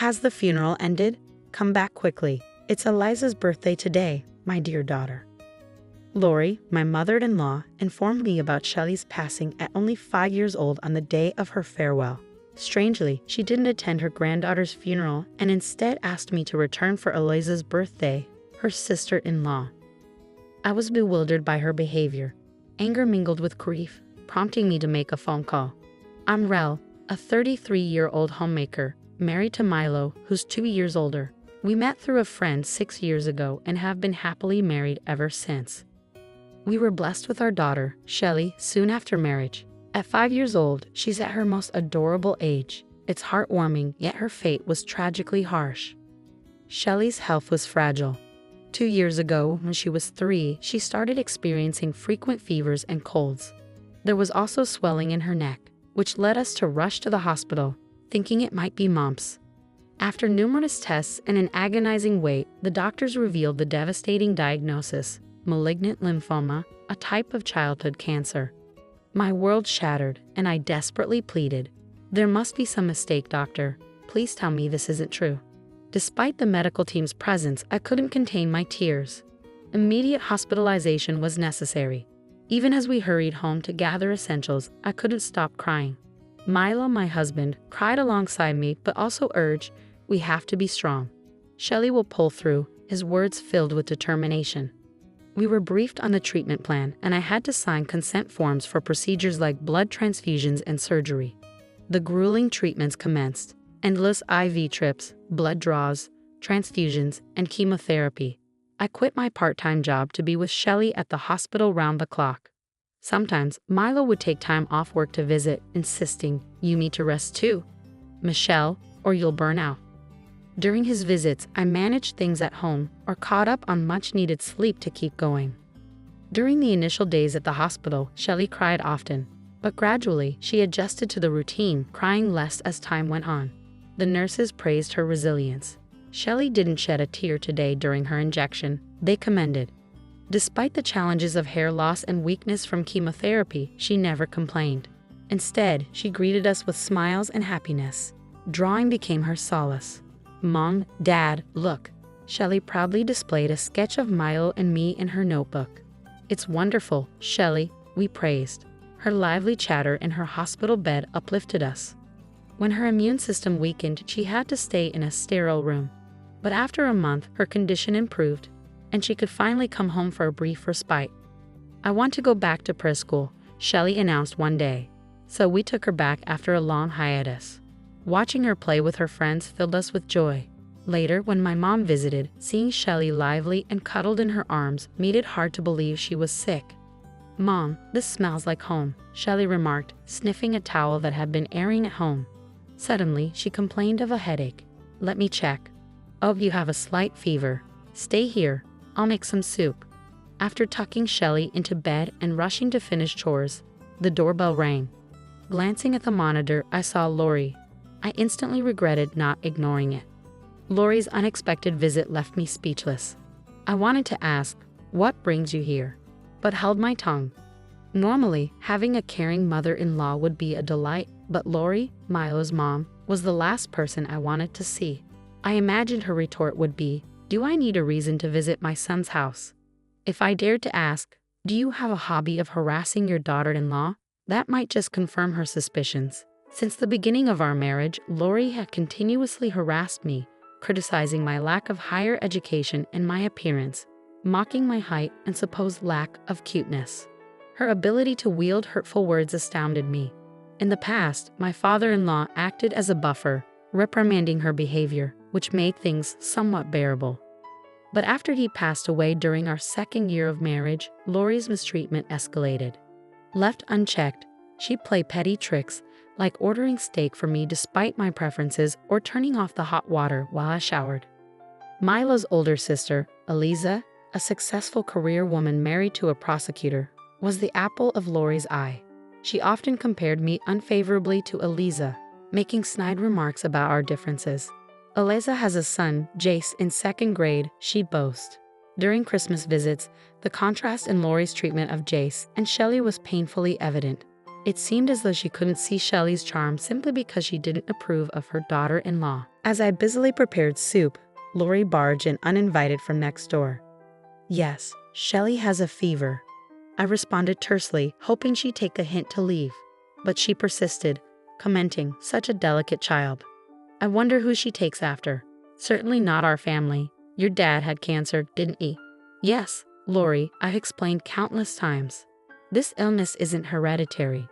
Has the funeral ended? Come back quickly. It's Eliza's birthday today, my dear daughter. Lori, my mother-in-law, informed me about Shelley's passing at only 5 years old on the day of her farewell. Strangely, she didn't attend her granddaughter's funeral and instead asked me to return for Eliza's birthday, her sister-in-law. I was bewildered by her behavior. Anger mingled with grief, prompting me to make a phone call. I'm Rel, a 33-year-old homemaker, married to Milo, who's 2 years older. We met through a friend 6 years ago and have been happily married ever since. We were blessed with our daughter, Shelley, soon after marriage. At 5 years old, she's at her most adorable age. It's heartwarming, yet her fate was tragically harsh. Shelley's health was fragile. 2 years ago, when she was 3, she started experiencing frequent fevers and colds. There was also swelling in her neck, which led us to rush to the hospital, thinking it might be mumps. After numerous tests and an agonizing wait, the doctors revealed the devastating diagnosis: malignant lymphoma, a type of childhood cancer. My world shattered, and I desperately pleaded, "There must be some mistake, doctor. Please tell me this isn't true." Despite the medical team's presence, I couldn't contain my tears. Immediate hospitalization was necessary. Even as we hurried home to gather essentials, I couldn't stop crying. Milo, my husband, cried alongside me but also urged, "We have to be strong. Shelley will pull through," his words filled with determination. We were briefed on the treatment plan, and I had to sign consent forms for procedures like blood transfusions and surgery. The grueling treatments commenced: endless IV trips, blood draws, transfusions, and chemotherapy. I quit my part-time job to be with Shelley at the hospital round the clock. Sometimes, Milo would take time off work to visit, insisting, "You need to rest too, Michelle, or you'll burn out." During his visits, I managed things at home or caught up on much-needed sleep to keep going. During the initial days at the hospital, Shelley cried often, but gradually she adjusted to the routine, crying less as time went on. The nurses praised her resilience. Shelley didn't shed a tear today during her injection, they commended. Despite the challenges of hair loss and weakness from chemotherapy, she never complained. Instead, she greeted us with smiles and happiness. Drawing became her solace. "Mom, Dad, look." Shelley proudly displayed a sketch of Milo and me in her notebook. "It's wonderful, Shelley," we praised. Her lively chatter in her hospital bed uplifted us. When her immune system weakened, she had to stay in a sterile room. But after a month, her condition improved, and she could finally come home for a brief respite. "I want to go back to preschool," Shelley announced one day. So we took her back after a long hiatus. Watching her play with her friends filled us with joy. Later, when my mom visited, seeing Shelley lively and cuddled in her arms made it hard to believe she was sick. "Mom, this smells like home," Shelley remarked, sniffing a towel that had been airing at home. Suddenly, she complained of a headache. "Let me check. Oh, you have a slight fever. Stay here. I'll make some soup." After tucking Shelley into bed and rushing to finish chores, the doorbell rang. Glancing at the monitor, I saw Lori. I instantly regretted not ignoring it. Lori's unexpected visit left me speechless. I wanted to ask, "What brings you here?" but held my tongue. Normally, having a caring mother-in-law would be a delight, but Lori, Milo's mom, was the last person I wanted to see. I imagined her retort would be, "Do I need a reason to visit my son's house?" If I dared to ask, "Do you have a hobby of harassing your daughter-in-law?" that might just confirm her suspicions. Since the beginning of our marriage, Lori had continuously harassed me, criticizing my lack of higher education and my appearance, mocking my height and supposed lack of cuteness. Her ability to wield hurtful words astounded me. In the past, my father-in-law acted as a buffer, reprimanding her behavior, which made things somewhat bearable. But after he passed away during our second year of marriage, Lori's mistreatment escalated. Left unchecked, she'd play petty tricks, like ordering steak for me despite my preferences or turning off the hot water while I showered. Milo's older sister, Eliza, a successful career woman married to a prosecutor, was the apple of Lori's eye. She often compared me unfavorably to Eliza, making snide remarks about our differences. Eliza has a son, Jace, in second grade, she boasts. During Christmas visits, the contrast in Lori's treatment of Jace and Shelley was painfully evident. It seemed as though she couldn't see Shelley's charm simply because she didn't approve of her daughter-in-law. As I busily prepared soup, Lori barged in uninvited from next door. "Yes, Shelley has a fever," I responded tersely, hoping she'd take a hint to leave. But she persisted, commenting, "Such a delicate child. I wonder who she takes after. Certainly not our family. Your dad had cancer, didn't he?" "Yes, Lori, I've explained countless times. This illness isn't hereditary.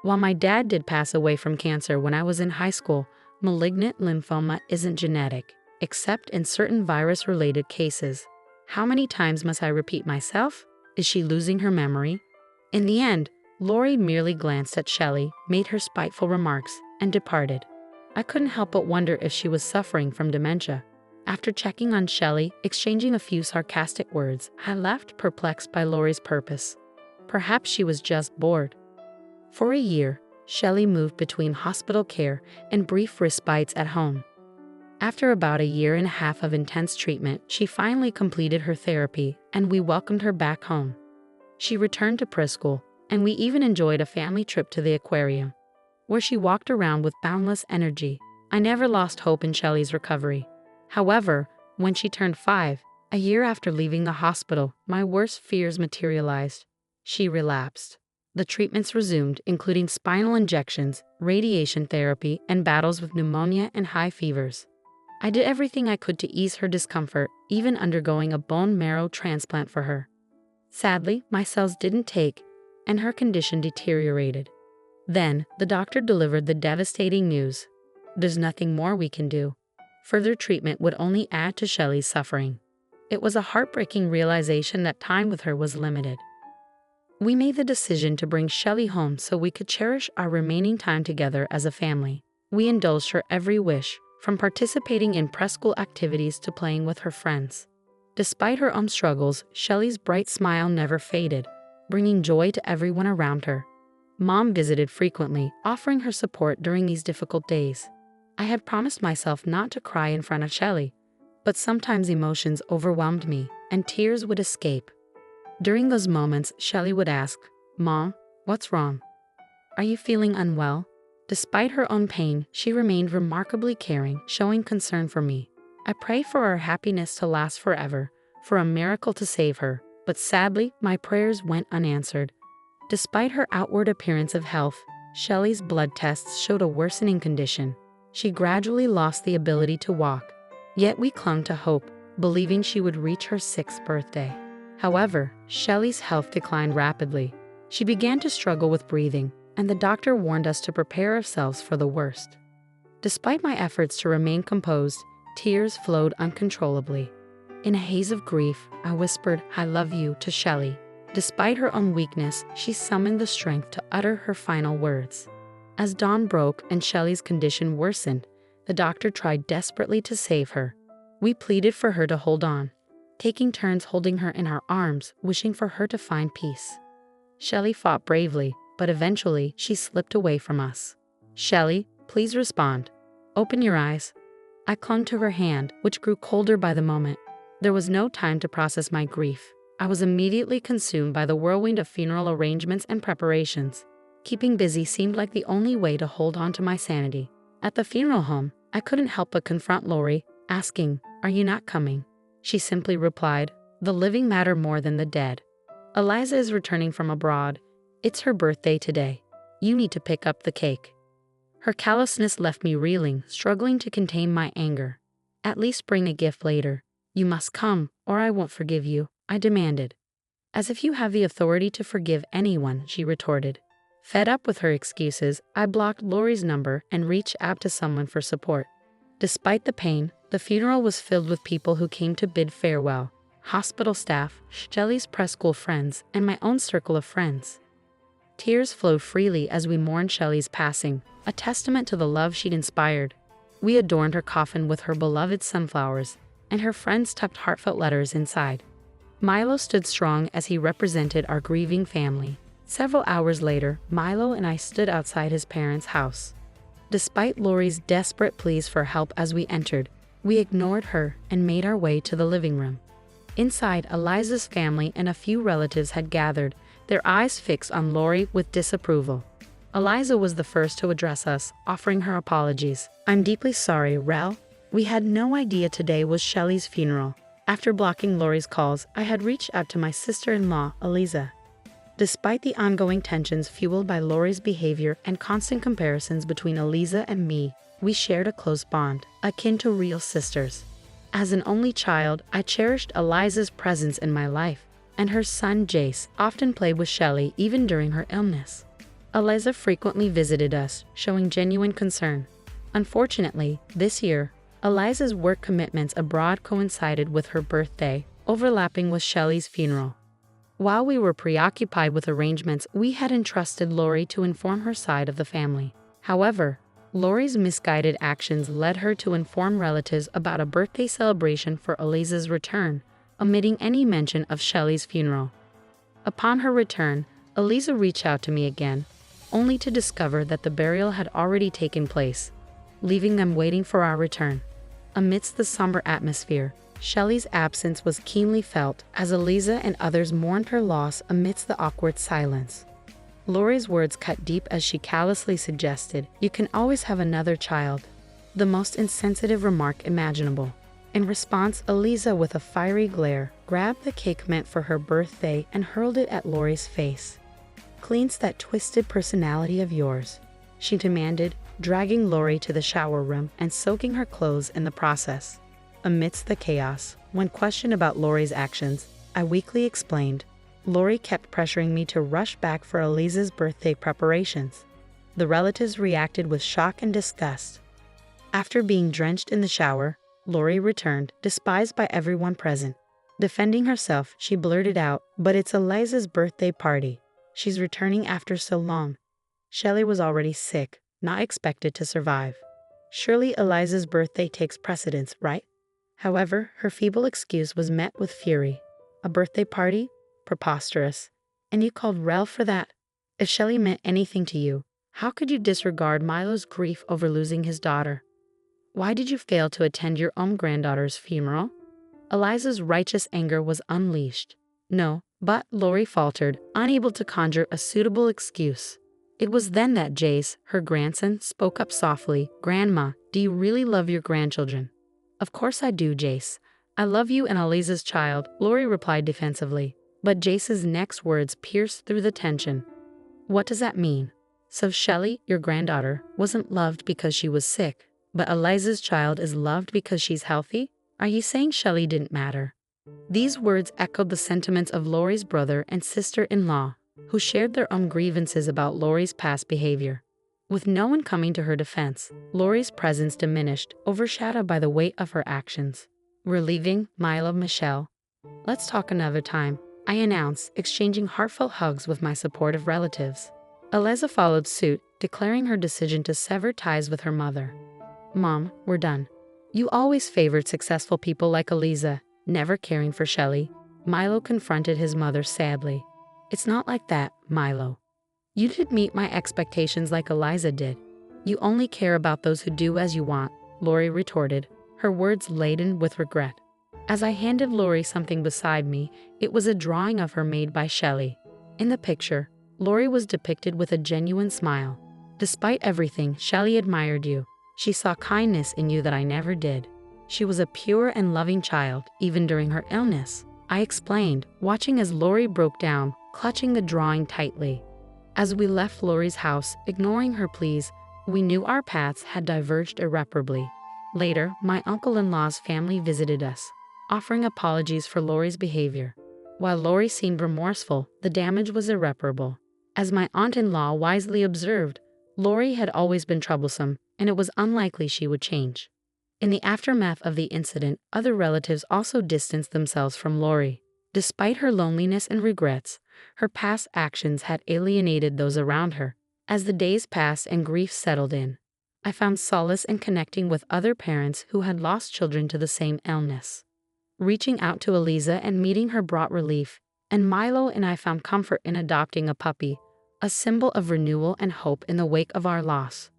While my dad did pass away from cancer when I was in high school, malignant lymphoma isn't genetic, except in certain virus-related cases. How many times must I repeat myself? Is she losing her memory?" In the end, Lori merely glanced at Shelley, made her spiteful remarks, and departed. I couldn't help but wonder if she was suffering from dementia. After checking on Shelley, exchanging a few sarcastic words, I left perplexed by Lori's purpose. Perhaps she was just bored. For a year, Shelley moved between hospital care and brief respites at home. After about a year and a half of intense treatment, she finally completed her therapy, and we welcomed her back home. She returned to preschool, and we even enjoyed a family trip to the aquarium, where she walked around with boundless energy. I never lost hope in Shelley's recovery. However, when she turned 5, a year after leaving the hospital, my worst fears materialized. She relapsed. The treatments resumed, including spinal injections, radiation therapy, and battles with pneumonia and high fevers. I did everything I could to ease her discomfort, even undergoing a bone marrow transplant for her. Sadly, my cells didn't take, and her condition deteriorated. Then, the doctor delivered the devastating news. There's nothing more we can do. Further treatment would only add to Shelley's suffering. It was a heartbreaking realization that time with her was limited. We made the decision to bring Shelley home so we could cherish our remaining time together as a family. We indulged her every wish, from participating in preschool activities to playing with her friends. Despite her own struggles, Shelley's bright smile never faded, bringing joy to everyone around her. Mom visited frequently, offering her support during these difficult days. I had promised myself not to cry in front of Shelley, but sometimes emotions overwhelmed me, and tears would escape. During those moments, Shelley would ask, "Mom, what's wrong? Are you feeling unwell?" Despite her own pain, she remained remarkably caring, showing concern for me. I prayed for her happiness to last forever, for a miracle to save her, but sadly, my prayers went unanswered. Despite her outward appearance of health, Shelley's blood tests showed a worsening condition. She gradually lost the ability to walk. Yet we clung to hope, believing she would reach her 6th birthday. However, Shelley's health declined rapidly. She began to struggle with breathing, and the doctor warned us to prepare ourselves for the worst. Despite my efforts to remain composed, tears flowed uncontrollably. In a haze of grief, I whispered, "I love you," to Shelley. Despite her own weakness, she summoned the strength to utter her final words. As dawn broke and Shelley's condition worsened, the doctor tried desperately to save her. We pleaded for her to hold on, taking turns holding her in our arms, wishing for her to find peace. Shelley fought bravely, but eventually she slipped away from us. "Shelley, please respond. Open your eyes." I clung to her hand, which grew colder by the moment. There was no time to process my grief. I was immediately consumed by the whirlwind of funeral arrangements and preparations. Keeping busy seemed like the only way to hold on to my sanity. At the funeral home, I couldn't help but confront Lori, asking, "Are you not coming?" She simply replied, "The living matter more than the dead. Eliza is returning from abroad. It's her birthday today. You need to pick up the cake." Her callousness left me reeling, struggling to contain my anger. "At least bring a gift later. You must come, or I won't forgive you," I demanded. "As if you have the authority to forgive anyone," she retorted. Fed up with her excuses, I blocked Lori's number and reached out to someone for support. Despite the pain, the funeral was filled with people who came to bid farewell. Hospital staff, Shelley's preschool friends, and my own circle of friends. Tears flowed freely as we mourned Shelley's passing, a testament to the love she'd inspired. We adorned her coffin with her beloved sunflowers, and her friends tucked heartfelt letters inside. Milo stood strong as he represented our grieving family. Several hours later, Milo and I stood outside his parents' house. Despite Lori's desperate pleas for help as we entered, we ignored her and made our way to the living room. Inside, Eliza's family and a few relatives had gathered, their eyes fixed on Lori with disapproval. Eliza was the first to address us, offering her apologies. "I'm deeply sorry, Rel. We had no idea today was Shelley's funeral." After blocking Lori's calls, I had reached out to my sister-in-law, Eliza. Despite the ongoing tensions fueled by Lori's behavior and constant comparisons between Eliza and me, we shared a close bond, akin to real sisters. As an only child, I cherished Eliza's presence in my life, and her son Jace often played with Shelley even during her illness. Eliza frequently visited us, showing genuine concern. Unfortunately, this year, Eliza's work commitments abroad coincided with her birthday, overlapping with Shelley's funeral. While we were preoccupied with arrangements, we had entrusted Lori to inform her side of the family. However, Lori's misguided actions led her to inform relatives about a birthday celebration for Eliza's return, omitting any mention of Shelley's funeral. Upon her return, Eliza reached out to me again, only to discover that the burial had already taken place, leaving them waiting for our return. Amidst the somber atmosphere, Shelley's absence was keenly felt as Eliza and others mourned her loss amidst the awkward silence. Lori's words cut deep as she callously suggested, "You can always have another child." The most insensitive remark imaginable. In response, Eliza, with a fiery glare, grabbed the cake meant for her birthday and hurled it at Lori's face. "Cleanse that twisted personality of yours," she demanded, dragging Lori to the shower room and soaking her clothes in the process. Amidst the chaos, when questioned about Lori's actions, I weakly explained. Lori kept pressuring me to rush back for Eliza's birthday preparations. The relatives reacted with shock and disgust. After being drenched in the shower, Lori returned, despised by everyone present. Defending herself, she blurted out, "But it's Eliza's birthday party. She's returning after so long. Shelley was already sick, not expected to survive. Surely Eliza's birthday takes precedence, right?" However, her feeble excuse was met with fury. "A birthday party? Preposterous. And you called Rel for that? If Shelley meant anything to you, how could you disregard Milo's grief over losing his daughter? Why did you fail to attend your own granddaughter's funeral?" Eliza's righteous anger was unleashed. "No, but," Lori faltered, unable to conjure a suitable excuse. It was then that Jace, her grandson, spoke up softly. "Grandma, do you really love your grandchildren?" "Of course I do, Jace. I love you and Eliza's child," Lori replied defensively. But Jace's next words pierced through the tension. "What does that mean? So Shelley, your granddaughter, wasn't loved because she was sick, but Eliza's child is loved because she's healthy? Are you saying Shelley didn't matter?" These words echoed the sentiments of Lori's brother and sister-in-law, who shared their own grievances about Lori's past behavior. With no one coming to her defense, Lori's presence diminished, overshadowed by the weight of her actions. "We're leaving, Milo, Michelle. Let's talk another time," I announced, exchanging heartfelt hugs with my supportive relatives. Eliza followed suit, declaring her decision to sever ties with her mother. "Mom, we're done. You always favored successful people like Eliza, never caring for Shelley." Milo confronted his mother sadly. "It's not like that, Milo. You didn't meet my expectations like Eliza did. You only care about those who do as you want," Lori retorted, her words laden with regret. As I handed Lori something beside me, it was a drawing of her made by Shelley. In the picture, Lori was depicted with a genuine smile. "Despite everything, Shelley admired you. She saw kindness in you that I never did. She was a pure and loving child, even during her illness," I explained, watching as Lori broke down, clutching the drawing tightly. As we left Lori's house, ignoring her pleas, we knew our paths had diverged irreparably. Later, my uncle-in-law's family visited us, offering apologies for Lori's behavior. While Lori seemed remorseful, the damage was irreparable. As my aunt-in-law wisely observed, Lori had always been troublesome, and it was unlikely she would change. In the aftermath of the incident, other relatives also distanced themselves from Lori. Despite her loneliness and regrets, her past actions had alienated those around her. As the days passed and grief settled in, I found solace in connecting with other parents who had lost children to the same illness. Reaching out to Eliza and meeting her brought relief, and Milo and I found comfort in adopting a puppy, a symbol of renewal and hope in the wake of our loss.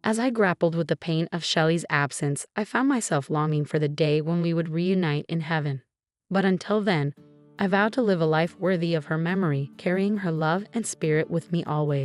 As I grappled with the pain of Shelley's absence, I found myself longing for the day when we would reunite in heaven. But until then, I vowed to live a life worthy of her memory, carrying her love and spirit with me always.